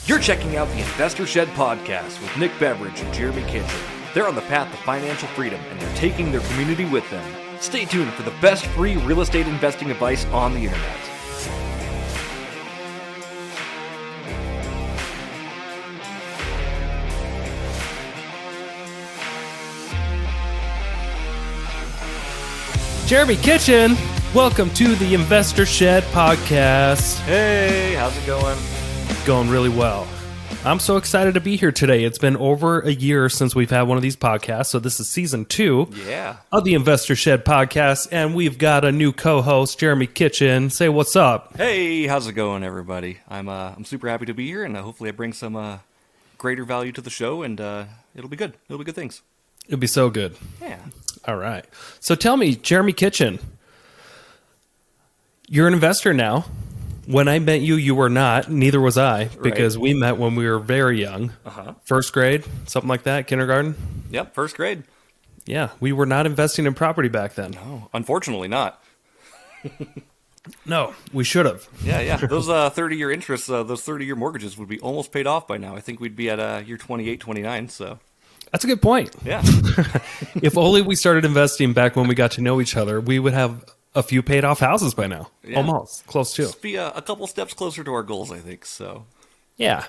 You're checking out the Investor Shed podcast with Nick Beveridge and Jeremy Kitchen. They're on the path to financial freedom and they're taking their community with them. Stay tuned for the best free real estate investing advice on the internet. Jeremy Kitchen, welcome to the Investor Shed podcast. Hey, how's it going? Going really well. I'm so excited to be here today. It's been over a year since we've had one of these podcasts, so this is season 2 of the Investor Shed podcast, and we've got a new co-host, Jeremy Kitchen. Say what's up. Hey, how's it going, everybody? I'm super happy to be here, and hopefully I bring some greater value to the show, and it'll be good. It'll be good things. It'll be so good. Yeah. All right. So tell me, Jeremy Kitchen, you're an investor now. When I met you, you were not. Neither was I, because we met when we were very young. First grade, something like that, kindergarten. Yep, first grade. Yeah, we were not investing in property back then. No, unfortunately not. No, we should have. Yeah. Those 30-year interests, those 30-year mortgages would be almost paid off by now. I think we'd be at year 28, 29, so... That's a good point. Yeah. If only we started investing back when we got to know each other, we would have a few paid off houses by now. Yeah. Almost. Close to. Just be a couple steps closer to our goals, I think, so... Yeah.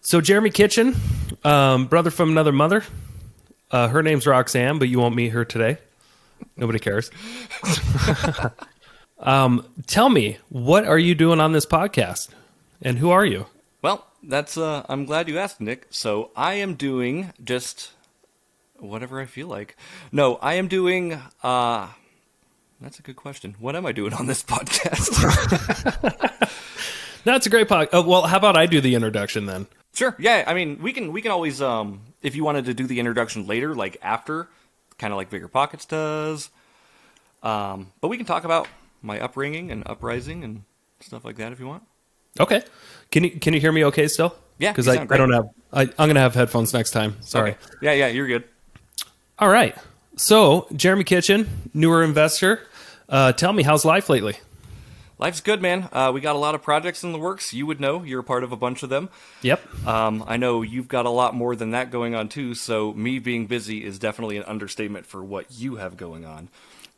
So Jeremy Kitchen, brother from another mother. Her name's Roxanne, but you won't meet her today. Nobody cares. Tell me, what are you doing on this podcast? And who are you? Well, that's I'm glad you asked, Nick. So I am doing just whatever I feel like. No, I am doing that's a good question. What am I doing on this podcast? That's a great podcast. Well, how about I do the introduction then? Sure. Yeah, I mean, we can always if you wanted to do the introduction later, like after, kind of like Bigger Pockets does. But we can talk about my upbringing and uprising and stuff like that if you want. Okay. Can you hear me okay still? Yeah. Because I don't have I'm gonna have headphones next time. Sorry. Okay. Yeah, you're good. All right. So Jeremy Kitchen, newer investor. Tell me, how's life lately? Life's good, man. We got a lot of projects in the works. You would know. You're a part of a bunch of them. Yep. I know you've got a lot more than that going on too. So me being busy is definitely an understatement for what you have going on.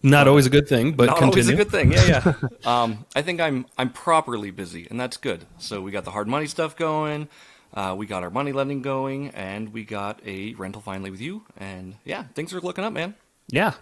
Not always a good thing, but not continue. Always a good thing. Yeah. I think I'm properly busy, and that's good. So we got the hard money stuff going, we got our money lending going, and we got a rental finally with you. And yeah, things are looking up, man. Yeah.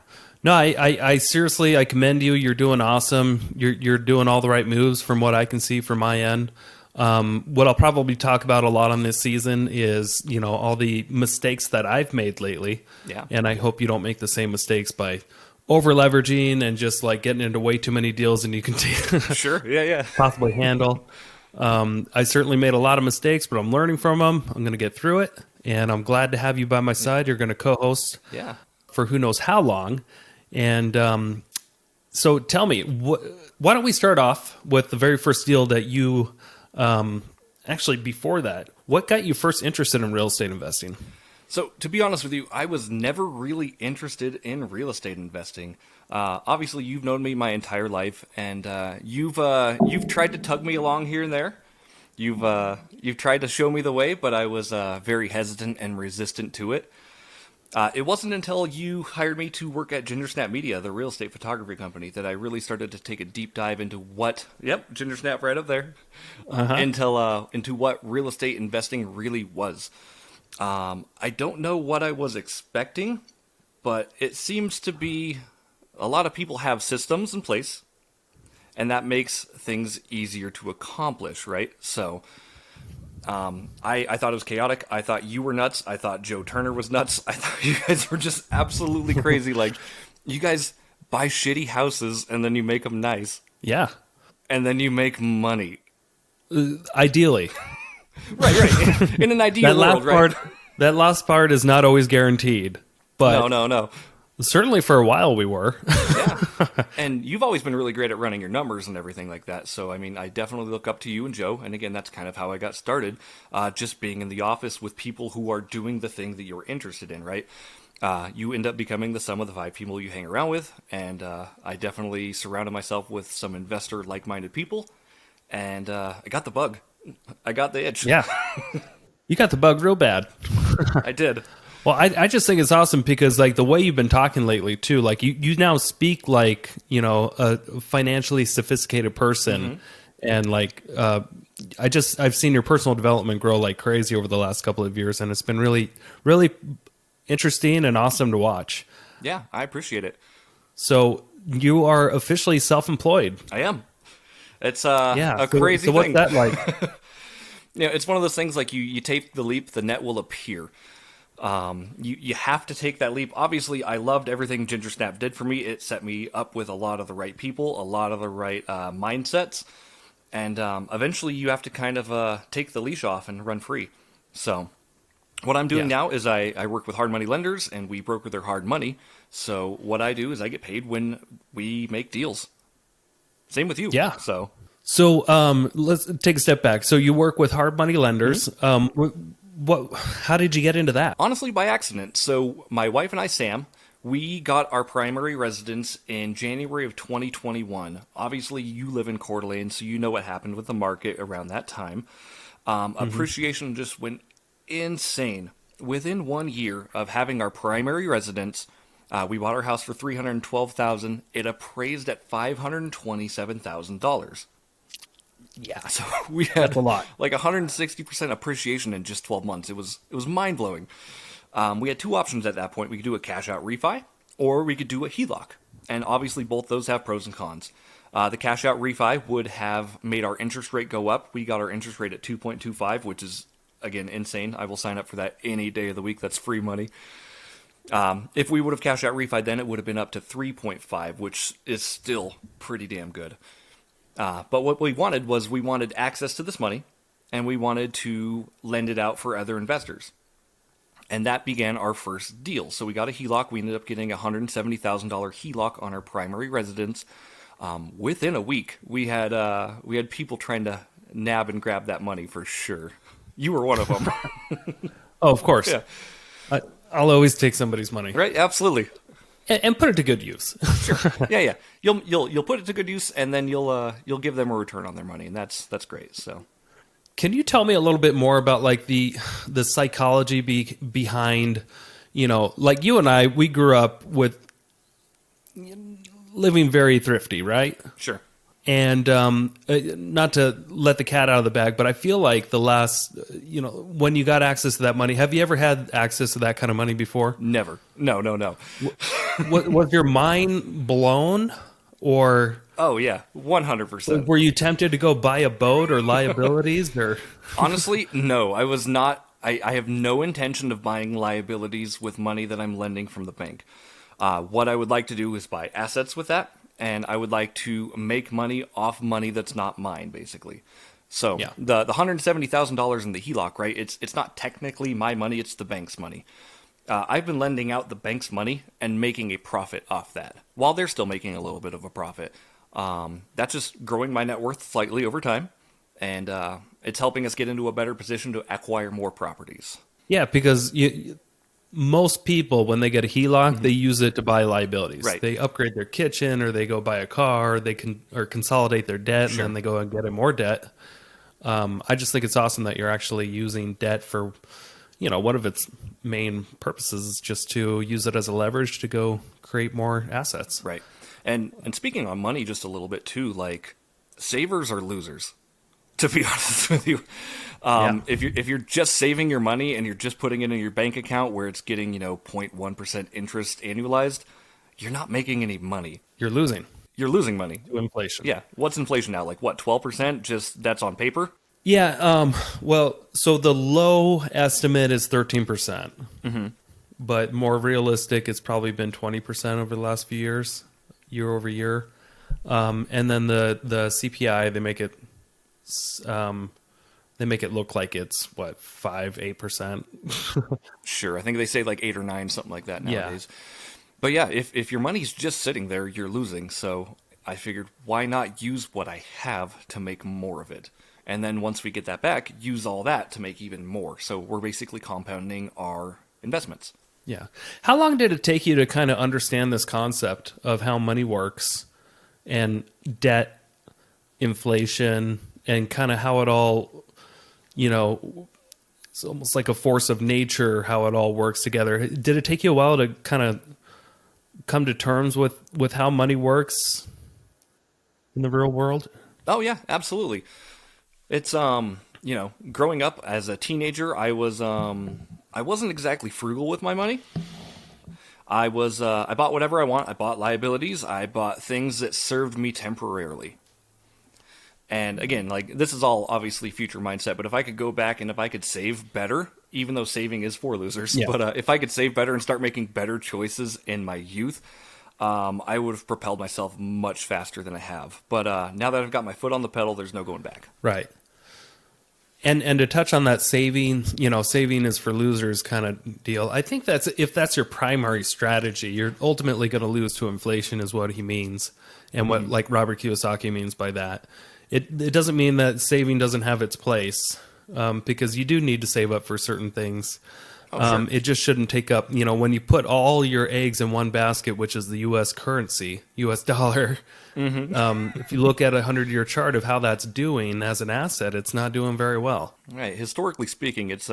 No, I seriously, I commend you. You're doing awesome. You're doing all the right moves from what I can see from my end. What I'll probably talk about a lot on this season is, all the mistakes that I've made lately. Yeah. And I hope you don't make the same mistakes by over leveraging and just like getting into way too many deals and you can Sure. Yeah. possibly handle. I certainly made a lot of mistakes, but I'm learning from them. I'm going to get through it, and I'm glad to have you by my side. You're going to co-host for who knows how long. And so tell me, why don't we start off with the very first deal that you, actually before that, what got you first interested in real estate investing? So, to be honest with you, I was never really interested in real estate investing. Obviously, you've known me my entire life, and you've tried to tug me along here and there. You've tried to show me the way, but I was very hesitant and resistant to it. It wasn't until you hired me to work at Gingersnap Media, the real estate photography company, that I really started to take a deep dive into Gingersnap right up there, into what real estate investing really was. I don't know what I was expecting, but it seems to be a lot of people have systems in place, and that makes things easier to accomplish, right? So I thought it was chaotic. I thought you were nuts. I thought Joe Turner was nuts. I thought you guys were just absolutely crazy. Like, you guys buy shitty houses, and then you make them nice. Yeah. And then you make money. Ideally. Right. In an ideal world, right? That last part is not always guaranteed. But No. Certainly for a while we were. Yeah. And you've always been really great at running your numbers and everything like that. So, I mean, I definitely look up to you and Joe. And again, that's kind of how I got started. Just being in the office with people who are doing the thing that you're interested in, right? You end up becoming the sum of the 5 people you hang around with. And I definitely surrounded myself with some investor like-minded people. And I got the bug. I got the itch. Yeah. You got the bug real bad. I did. Well, I just think it's awesome because like the way you've been talking lately too, like you now speak like, a financially sophisticated person. And like, I've seen your personal development grow like crazy over the last couple of years. And it's been really, really interesting and awesome to watch. Yeah, I appreciate it. So you are officially self-employed. I am. It's Yeah. a crazy so what's thing. that like? It's one of those things like you take the leap, the net will appear. You have to take that leap. Obviously, I loved everything Ginger Snap did for me. It set me up with a lot of the right people, a lot of the right mindsets, and eventually you have to kind of take the leash off and run free. So what I'm doing Yeah. now is I work with hard money lenders, and we broker their hard money. So what I do is I get paid when we make deals. Same with you. Yeah. So Let's take a step back. So you work with hard money lenders. How did you get into that? honestly, by accident. So my wife and I, Sam, we got our primary residence in January of 2021. Obviously, you live in Coeur d'Alene, so you know what happened with the market around that time. Appreciation just went insane. Within 1 year of having our primary residence, we bought our house for $312,000. It appraised at $527,000. Yeah. So we had That's a lot. like 160% appreciation in just 12 months. It was mind blowing. We had two options at that point. We could do a cash out refi, or we could do a HELOC. And obviously, both those have pros and cons. The cash out refi would have made our interest rate go up. We got our interest rate at 2.25, which is, again, insane. I will sign up for that any day of the week. That's free money. If we would have cash out refi, then it would have been up to 3.5, which is still pretty damn good. But what we wanted was we wanted access to this money, and we wanted to lend it out for other investors. And that began our first deal. So we got a HELOC. We ended up getting a $170,000 HELOC on our primary residence. Within a week, we had people trying to nab and grab that money for sure. You were one of them. Oh, of course. Yeah. I'll always take somebody's money, Right? Absolutely. and put it to good use. Sure. Yeah. You'll put it to good use, and then you'll give them a return on their money, and that's great. So. Can you tell me a little bit more about like the psychology behind, like you and I, we grew up with living very thrifty, right? Sure. And not to let the cat out of the bag, but I feel like the last, when you got access to that money, have you ever had access to that kind of money before? Never. No. Was your mind blown, or Oh yeah, 100%. were you tempted to go buy a boat or liabilities or? Honestly, no. I was not. I have no intention of buying liabilities with money that I'm lending from the bank. What I would like to do is buy assets with that, and I would like to make money off money that's not mine, basically. So Yeah. the $170,000 in the HELOC, right? It's not technically my money; it's the bank's money. I've been lending out the bank's money and making a profit off that, while they're still making a little bit of a profit. That's just growing my net worth slightly over time, and it's helping us get into a better position to acquire more properties. Yeah, because most people, when they get a HELOC, they use it to buy liabilities. Right. They upgrade their kitchen, or they go buy a car, or consolidate their debt, Sure. and then they go and get in more debt. I just think it's awesome that you're actually using debt for, one of its main purposes is just to use it as a leverage to go create more assets. Right. And speaking on money just a little bit too, like savers are losers. To be honest with you, if you're just saving your money and you're just putting it in your bank account where it's getting 0.1% interest annualized, you're not making any money. You're losing You're losing money. to inflation. Yeah. What's inflation now? Like what? 12%? Just that's on paper. Yeah. Well, so the low estimate is 13%, but more realistic, it's probably been 20% over the last few years, year over year. And then the CPI, they make it look like it's 5-8%. Sure. I think they say like 8 or 9, something like that Yeah. nowadays. But yeah, if your money's just sitting there, you're losing. So I figured, why not use what I have to make more of it? And then once we get that back, use all that to make even more. So we're basically compounding our investments. Yeah. How long did it take you to kind of understand this concept of how money works and debt, inflation, and kind of how it all you know, it's almost like a force of nature, how it all works together. Did it take you a while to kind of come to terms with how money works in the real world? Oh yeah, absolutely. It's growing up as a teenager, I wasn't exactly frugal with my money. I bought whatever I want. I bought liabilities. I bought things that served me temporarily. And again, like this is all obviously future mindset, but if I could go back and if I could save better, even though saving is for losers, Yeah. but if I could save better and start making better choices in my youth, I would have propelled myself much faster than I have. But now that I've got my foot on the pedal, there's no going back. Right. And to touch on that saving, saving is for losers kind of deal. I think if that's your primary strategy, you're ultimately going to lose to inflation is what he means. And what like Robert Kiyosaki means by that. It doesn't mean that saving doesn't have its place, because you do need to save up for certain things. Sure. It just shouldn't take up, when you put all your eggs in one basket, which is the U.S. currency, U.S. dollar. If you look at a 100-year chart of how that's doing as an asset, it's not doing very well. Right. Historically speaking, it's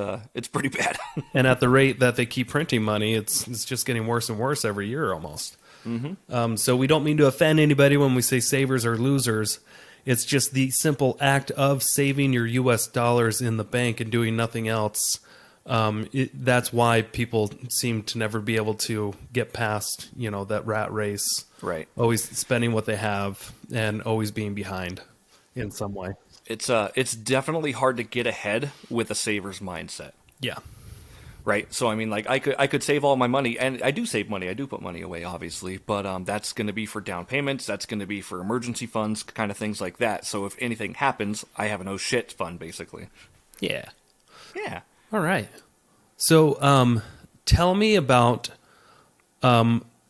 pretty bad. And at the rate that they keep printing money, it's just getting worse and worse every year almost. So we don't mean to offend anybody when we say savers are losers. It's just the simple act of saving your U.S. dollars in the bank and doing nothing else. That's why people seem to never be able to get past, that rat race. Right. Always spending what they have and always being behind in some way. It's definitely hard to get ahead with a saver's mindset. Yeah. Right. So I mean, like I could save all my money, and I do save money. I do put money away, obviously, but that's going to be for down payments. That's going to be for emergency funds, kind of things like that. So if anything happens, I have an oh shit fund, basically. Yeah. Yeah. All right. So, tell me about,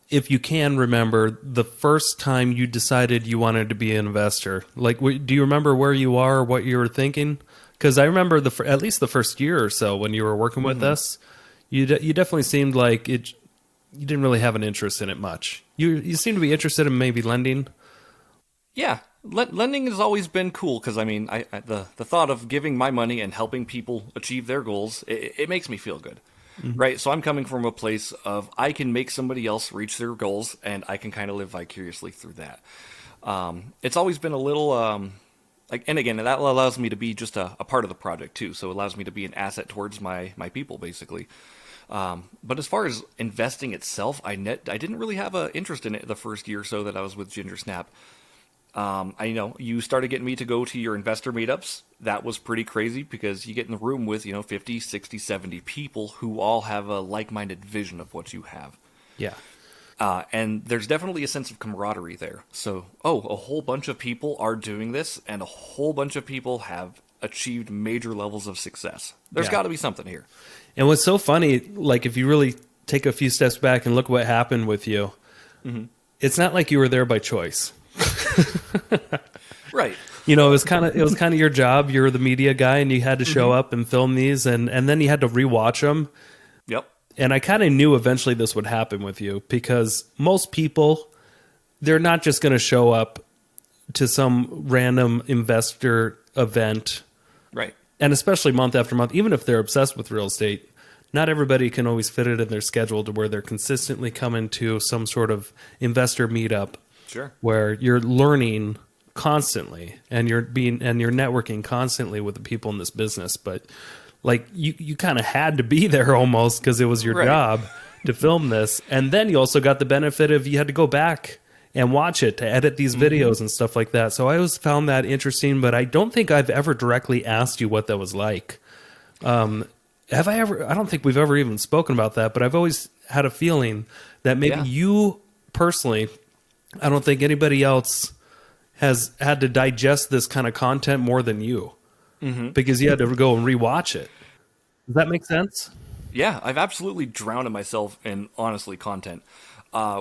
if you can remember, the first time you decided you wanted to be an investor. Like, do you remember where you are or what you were thinking? Because I remember at least the first year or so when you were working with us, you definitely seemed like it. You didn't really have an interest in it much. You seem to be interested in maybe lending. Yeah. Lending has always been cool because I mean, the thought of giving my money and helping people achieve their goals, it makes me feel good, right? So I'm coming from a place of I can make somebody else reach their goals, and I can kind of live vicariously through that. It's always been a little and again, that allows me to be just a part of the project too. So it allows me to be an asset towards my people, basically. But as far as investing itself, I didn't really have an interest in it the first year or so that I was with Ginger Snap. I know you started getting me to go to your investor meetups. That was pretty crazy because you get in the room with, 50, 60, 70 people who all have a like-minded vision of what you have. Yeah. And there's definitely a sense of camaraderie there. So, a whole bunch of people are doing this and a whole bunch of people have achieved major levels of success. There's got to be something here. And what's so funny, like if you really take a few steps back and look what happened with you, it's not like you were there by choice. Right. It was kind of your job. You're the media guy, and you had to show up and film these, and then you had to rewatch them. Yep. And I kind of knew eventually this would happen with you because most people, they're not just going to show up to some random investor event, Right. and especially month after month, even if they're obsessed with real estate. Not everybody can always fit it in their schedule to where they're consistently coming to some sort of investor meetup. Sure. Where you're learning constantly and you're networking constantly with the people in this business. But like you kind of had to be there almost because it was your job to film this. And then you also got the benefit of you had to go back and watch it to edit these videos and stuff like that. So I always found that interesting, but I don't think I've ever directly asked you what that was like. Have I ever? I don't think we've ever even spoken about that, but I've always had a feeling that maybe you personally, I don't think anybody else has had to digest this kind of content more than you because you had to go and rewatch it. Does that make sense? Yeah, I've absolutely drowned in myself in honestly content,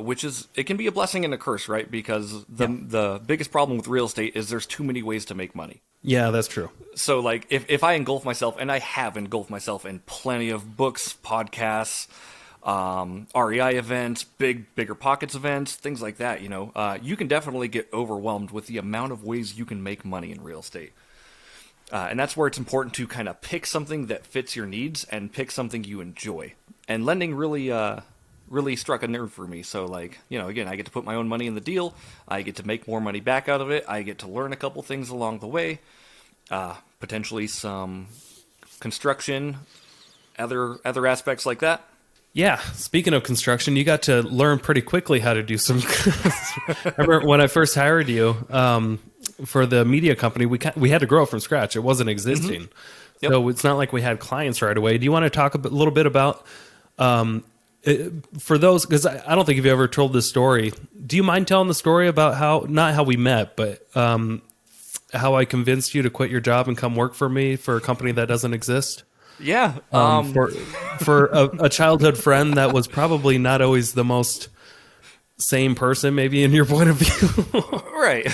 which it can be a blessing and a curse, right? Because the biggest problem with real estate is there's too many ways to make money. Yeah, that's true. So like if I engulf myself, and I have engulfed myself in plenty of books, podcasts, REI events, bigger pockets events, things like that, you can definitely get overwhelmed with the amount of ways you can make money in real estate. And that's where it's important to kind of pick something that fits your needs and pick something you enjoy. And lending really struck a nerve for me. So, like, again, I get to put my own money in the deal. I get to make more money back out of it. I get to learn a couple things along the way. Potentially some construction, other aspects like that. Yeah, speaking of construction, you got to learn pretty quickly how to do some. I remember when I first hired you for the media company, we had to grow from scratch. It wasn't existing, Yep. so it's not like we had clients right away. Do you want to talk little bit about for those? Because I don't think you've ever told this story. Do you mind telling the story about not how we met, but how I convinced you to quit your job and come work for me for a company that doesn't exist? Yeah. For a childhood friend that was probably not always the most sane person, maybe in your point of view. Right.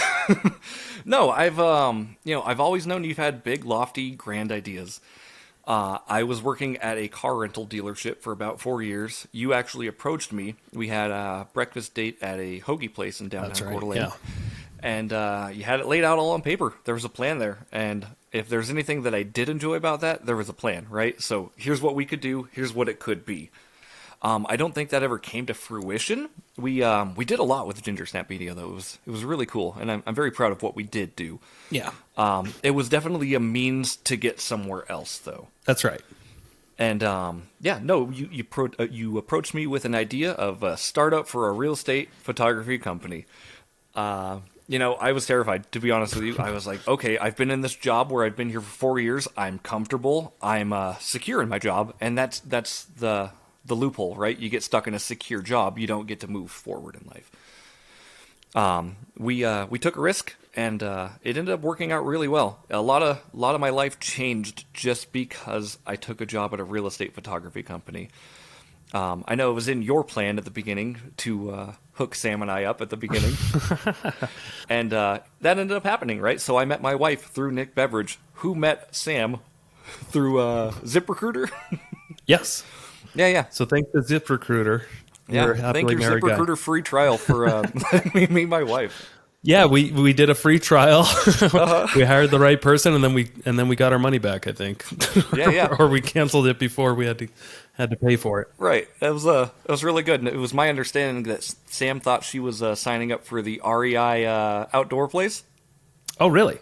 No, I've always known you've had big, lofty, grand ideas. I was working at a car rental dealership for about 4 years. You actually approached me. We had a breakfast date at a hoagie place in downtown Coeur d'Alene. Yeah. And you had it laid out all on paper. There was a plan there. And if there's anything that I did enjoy about that, there was a plan, right? So here's what we could do. Here's what it could be. I don't think that ever came to fruition. We did a lot with Ginger Snap Media, though. It was really cool, and I'm very proud of what we did do. Yeah. It was definitely a means to get somewhere else, though. That's right. And you approached me with an idea of a startup for a real estate photography company. I was terrified, to be honest with you. I was like, okay, I've been in this job where I've been here for 4 years. I'm comfortable. I'm secure in my job, and that's the loophole, right? You get stuck in a secure job, you don't get to move forward in life. We took a risk, and it ended up working out really well. A lot of my life changed just because I took a job at a real estate photography company. I know it was in your plan at the beginning to hook Sam and I up at the beginning, and that ended up happening, right? So I met my wife through Nick Beveridge, who met Sam through ZipRecruiter. Yes. Yeah. So thank the ZipRecruiter. Yeah, thank your ZipRecruiter free trial for letting me meet my wife. Yeah, we did a free trial. We hired the right person, and then we got our money back, I think. Yeah. Or we canceled it before we had to pay for it. Right. It was really good. And it was my understanding that Sam thought she was signing up for the REI outdoor place. Oh, really?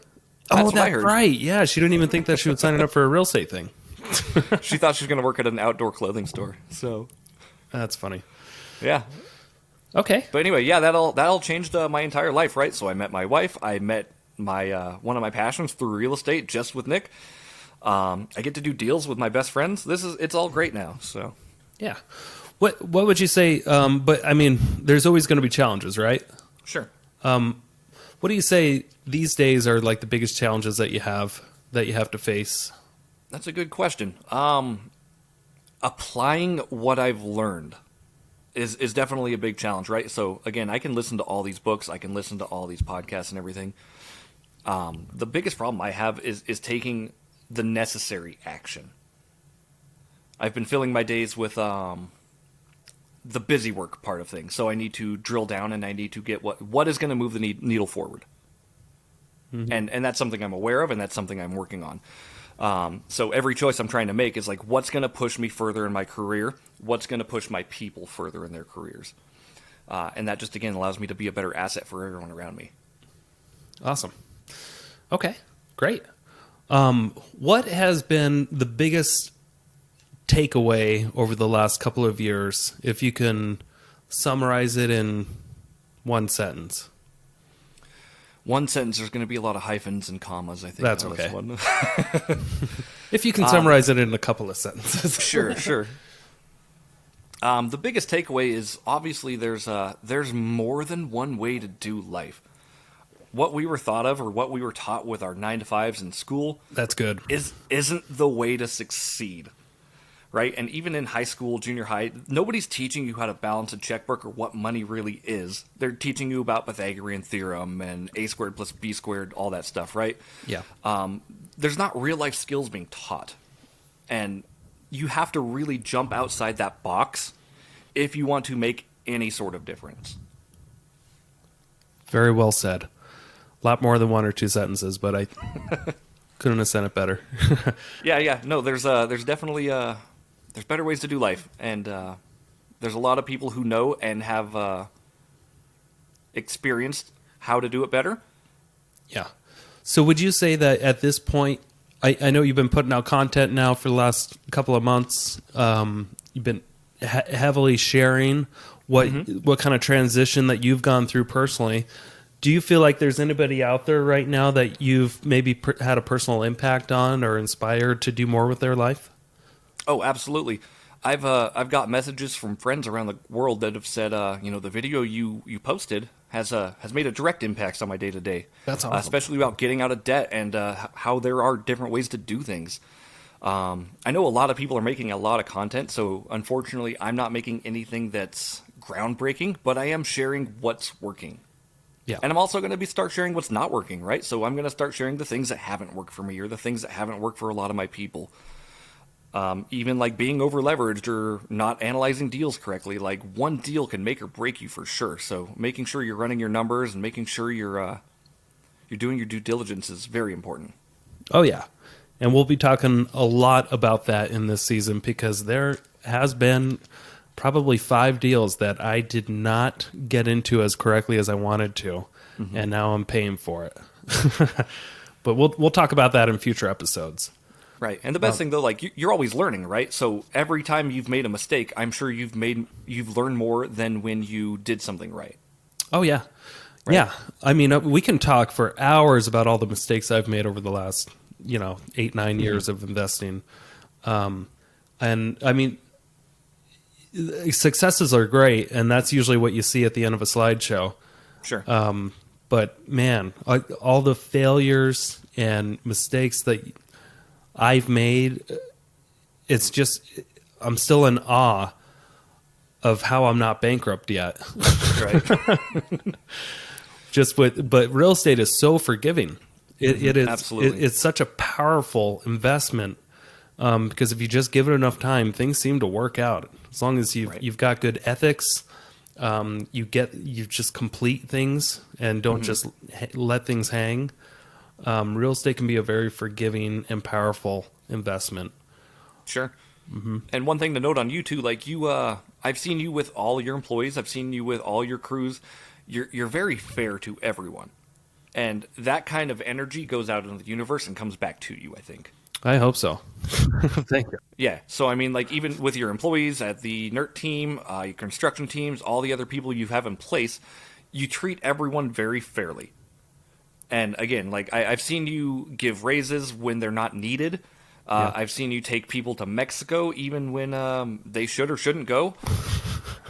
That's what I heard. Right. Yeah, she didn't even think that she was signing up for a real estate thing. She thought she was going to work at an outdoor clothing store. So that's funny. Yeah. Okay. But anyway, yeah, that all changed my entire life, right? So I met my wife. I met my one of my passions through real estate, just with Nick. I get to do deals with my best friends. It's all great now. So yeah. What would you say? But I mean, there's always going to be challenges, right? Sure. What do you say these days are like the biggest challenges that you have to face? That's a good question. Applying what I've learned is definitely a big challenge, right? So again, I can listen to all these books, I can listen to all these podcasts and everything. The biggest problem I have is taking the necessary action. I've been filling my days with the busy work part of things, so I need to drill down and I need to get what is going to move the needle forward. Mm-hmm. And that's something I'm aware of, and that's something I'm working on. So every choice I'm trying to make is like, what's going to push me further in my career? What's going to push my people further in their careers? And that just, again, allows me to be a better asset for everyone around me. Awesome. Okay, great. What has been the biggest takeaway over the last couple of years, if you can summarize it in one sentence? One sentence, there's going to be a lot of hyphens and commas, I think. That's okay. This one. If you can summarize it in a couple of sentences. Sure. The biggest takeaway is obviously there's more than one way to do life. What we were thought of or what we were taught with our 9-to-5s in school, that's good, isn't the way to succeed. Right? And even in high school, junior high, nobody's teaching you how to balance a checkbook or what money really is. They're teaching you about Pythagorean theorem and a squared plus b squared, all that stuff, right? Yeah. There's not real life skills being taught. And you have to really jump outside that box if you want to make any sort of difference. Very well said. A lot more than one or two sentences, but Couldn't have said it better. Yeah. No, there's definitely there's better ways to do life, and there's a lot of people who know and have experienced how to do it better. Yeah. So would you say that at this point, I know you've been putting out content now for the last couple of months. You've been heavily sharing what kind of transition that you've gone through personally. Do you feel like there's anybody out there right now that you've maybe had a personal impact on or inspired to do more with their life? Oh, absolutely. I've got messages from friends around the world that have said, the video you posted has made a direct impact on my day to day. That's awesome. Especially about getting out of debt and how there are different ways to do things. I know a lot of people are making a lot of content, so unfortunately, I'm not making anything that's groundbreaking, but I am sharing what's working. Yeah. And I'm also going to start sharing what's not working, right? So I'm going to start sharing the things that haven't worked for me or the things that haven't worked for a lot of my people. Even like being over leveraged or not analyzing deals correctly. Like one deal can make or break you for sure. So making sure you're running your numbers and making sure you're doing your due diligence is very important. Oh, yeah. And we'll be talking a lot about that in this season because there has been probably 5 deals that I did not get into as correctly as I wanted to, and now I'm paying for it. But we'll talk about that in future episodes. Right, and the best thing though, like you're always learning, right? So every time you've made a mistake, I'm sure you've learned more than when you did something right. Oh yeah, right. Yeah. I mean, we can talk for hours about all the mistakes I've made over the last 8-9 years of investing, and I mean. Successes are great, and that's usually what you see at the end of a slideshow. Sure. But man, all the failures and mistakes that I've made, it's just, I'm still in awe of how I'm not bankrupt yet. Right. But real estate is so forgiving. It is absolutely. It's such a powerful investment. Because if you just give it enough time, things seem to work out. As long as you've got good ethics, you just complete things and don't just let things hang. Real estate can be a very forgiving and powerful investment. Sure. And one thing to note on you too, like I've seen you with all your employees. I've seen you with all your crews. You're very fair to everyone, and that kind of energy goes out into the universe and comes back to you, I think. I hope so. Thank you. Yeah. So, I mean, like, even with your employees at the NERT team, your construction teams, all the other people you have in place, you treat everyone very fairly. And again, like, I've seen you give raises when they're not needed. Yeah. I've seen you take people to Mexico even when they should or shouldn't go.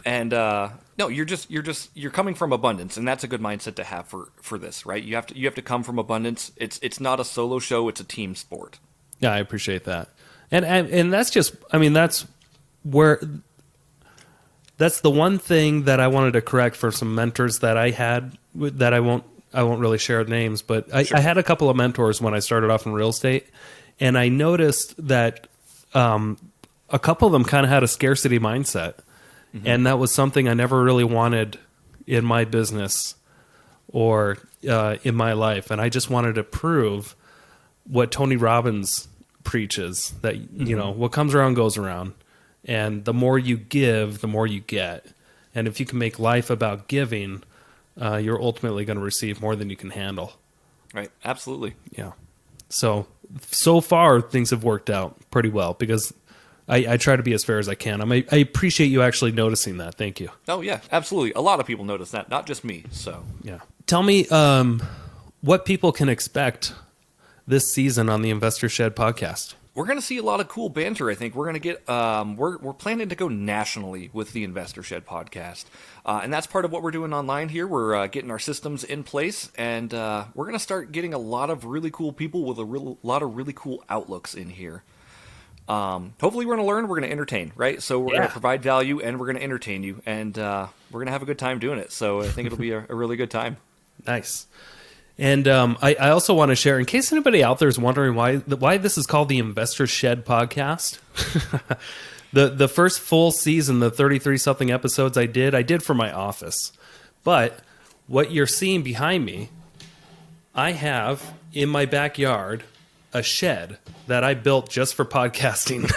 And no, you're coming from abundance, and that's a good mindset to have for this, right? You have to come from abundance. It's not a solo show; it's a team sport. Yeah, I appreciate that. And that's just, I mean, that's the one thing that I wanted to correct for some mentors that I had that I won't really share names, but Sure. I had a couple of mentors when I started off in real estate, and I noticed that a couple of them kind of had a scarcity mindset, and that was something I never really wanted in my business or in my life, and I just wanted to prove what Tony Robbins preaches, that what comes around goes around, and the more you give, the more you get. And if you can make life about giving, you're ultimately going to receive more than you can handle. Right. Absolutely. Yeah. So far things have worked out pretty well because I try to be as fair as I can. I appreciate you actually noticing that. Thank you. Oh yeah, absolutely. A lot of people notice that, not just me. So yeah. Tell me what people can expect this season on the Investor Shed podcast. We're going to see a lot of cool banter. I think we're going to get. We're planning to go nationally with the Investor Shed podcast, and that's part of what we're doing online here. We're getting our systems in place, and we're going to start getting a lot of really cool people with lot of really cool outlooks in here. Hopefully, we're going to learn. We're going to entertain, right? So we're going to provide value, and we're going to entertain you, and we're going to have a good time doing it. So I think it'll be a really good time. Nice. And I also want to share, in case anybody out there is wondering why this is called the Investor Shed podcast. the first full season, the 33-something episodes I did for my office. But what you're seeing behind me, I have in my backyard a shed that I built just for podcasting.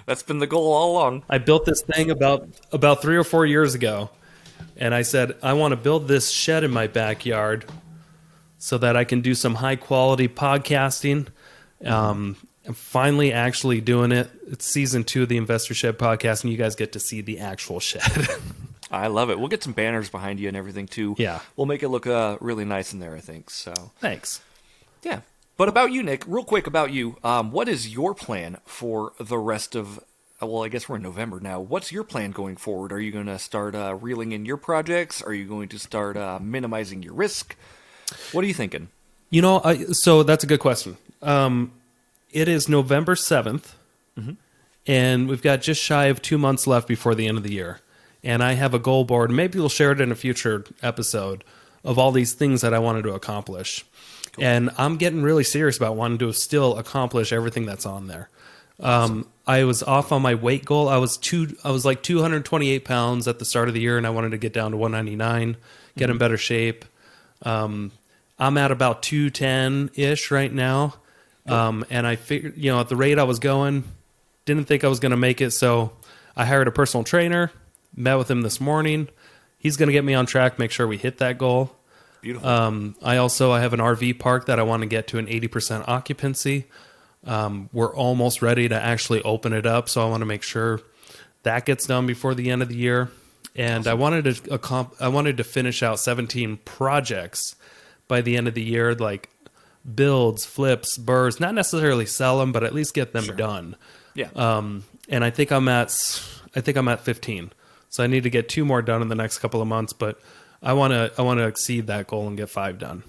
That's been the goal all along. I built this thing about 3 or 4 years ago, and I said, I want to build this shed in my backyard so that I can do some high quality podcasting. I'm finally actually doing it. It's season 2 of the Investor Shed podcast, and you guys get to see the actual shed. I love it. We'll get some banners behind you and everything too. Yeah. We'll make it look really nice in there, I think. So Thanks. yeah. But about you, Nick, real quick about you. What is your plan for the rest of, well, I guess we're in November now. What's your plan going forward? Are you going to start reeling in your projects? Are you going to start minimizing your risk? What are you thinking? So that's a good question. It is November 7th, and we've got just shy of 2 months left before the end of the year. And I have a goal board. Maybe we'll share it in a future episode of all these things that I wanted to accomplish. Cool. And I'm getting really serious about wanting to still accomplish everything that's on there. Awesome. I was off on my weight goal. I was like 228 pounds at the start of the year, and I wanted to get down to 199, get in better shape. I'm at about 210-ish right now. And I figured, at the rate I was going, didn't think I was going to make it. So I hired a personal trainer, met with him this morning. He's going to get me on track, make sure we hit that goal. Beautiful. I have an RV park that I want to get to an 80% occupancy. We're almost ready to actually open it up. So I want to make sure that gets done before the end of the year. And awesome. I wanted to finish out 17 projects by the end of the year, like builds, flips, burrs, not necessarily sell them, but at least get them done. Yeah. And I think I'm at 15. So I need to get 2 more done in the next couple of months, but I want to exceed that goal and get 5 done.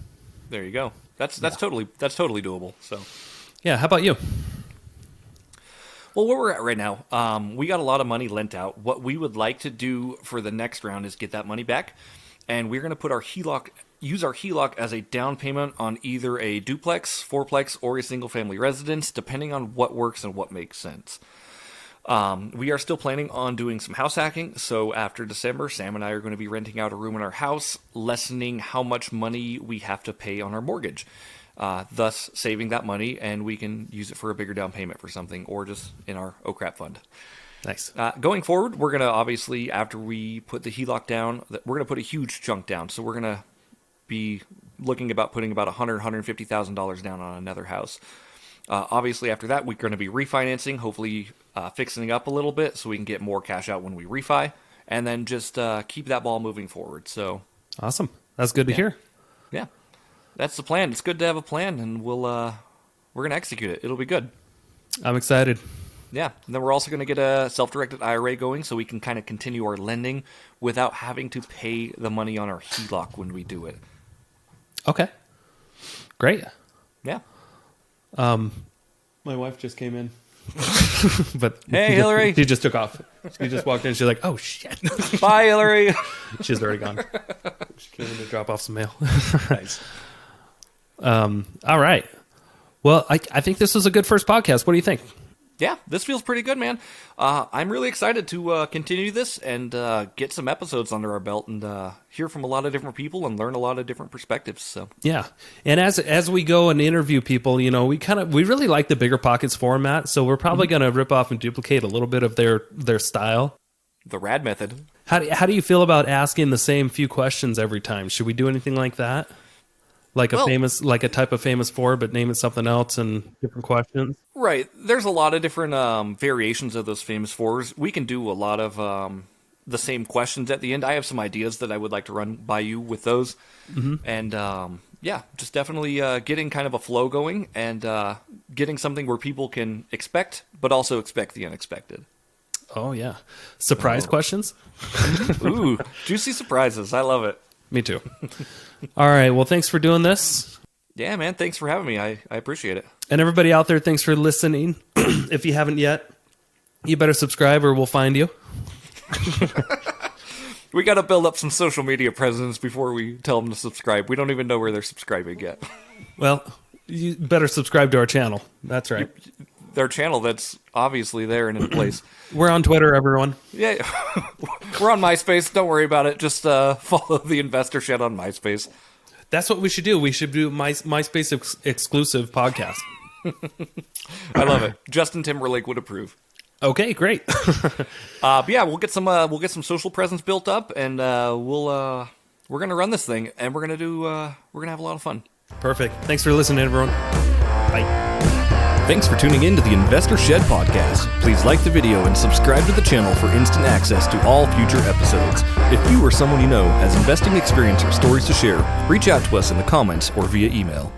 There you go. That's totally doable. So yeah. How about you? Well, where we're at right now, we got a lot of money lent out. What we would like to do for the next round is get that money back, and we're going to put use our HELOC as a down payment on either a duplex, fourplex, or a single-family residence, depending on what works and what makes sense. We are still planning on doing some house hacking, so after December, Sam and I are going to be renting out a room in our house, lessening how much money we have to pay on our mortgage, thus saving that money, and we can use it for a bigger down payment for something, or just in our OCRAP fund. Nice. Going forward, we're going to obviously, after we put the HELOC down, we're going to put a huge chunk down, so we're going to be looking about putting about $150,000 down on another house. Obviously, after that, we're going to be refinancing, hopefully fixing up a little bit so we can get more cash out when we refi, and then just keep that ball moving forward. So awesome. That's good to hear. Yeah, that's the plan. It's good to have a plan, and we're going to execute it. It'll be good. I'm excited. Yeah, and then we're also going to get a self-directed IRA going so we can kind of continue our lending without having to pay the money on our HELOC when we do it. Okay. Great. Yeah. My wife just came in. But hey, Hillary. She just took off. She just walked in. She's like, oh, shit. Bye, Hillary. She's already gone. She came in to drop off some mail. Nice. All right. Well, I think this was a good first podcast. What do you think? Yeah, this feels pretty good, man. I'm really excited to continue this and get some episodes under our belt and hear from a lot of different people and learn a lot of different perspectives. So yeah, and as we go and interview people, we really like the Bigger Pockets format, so we're probably going to rip off and duplicate a little bit of their style. The RAD method. How do you feel about asking the same few questions every time? Should we do anything like that? Like a type of famous four, but name it something else and different questions. Right. There's a lot of different variations of those famous fours. We can do a lot of the same questions at the end. I have some ideas that I would like to run by you with those. Mm-hmm. And just definitely getting kind of a flow going and getting something where people can expect, but also expect the unexpected. Oh, yeah. Surprise questions? Ooh, juicy surprises. I love it. Me too. All right. Well, thanks for doing this. Yeah, man. Thanks for having me. I appreciate it. And everybody out there, thanks for listening. If you haven't yet, you better subscribe or we'll find you. We got to build up some social media presence before we tell them to subscribe. We don't even know where they're subscribing yet. Well, you better subscribe to our channel. That's right. Their channel that's obviously there and in place. We're on Twitter, everyone. Yeah, we're on MySpace. Don't worry about it. Just follow the Investor Shed on MySpace. That's what we should do. We should do MySpace exclusive podcast. I love it. Justin Timberlake would approve. Okay, great. But yeah, we'll get some social presence built up, and we're gonna run this thing, and we're gonna have a lot of fun. Perfect. Thanks for listening, everyone. Bye. Thanks for tuning in to the Investor Shed podcast. Please like the video and subscribe to the channel for instant access to all future episodes. If you or someone you know has investing experience or stories to share, reach out to us in the comments or via email.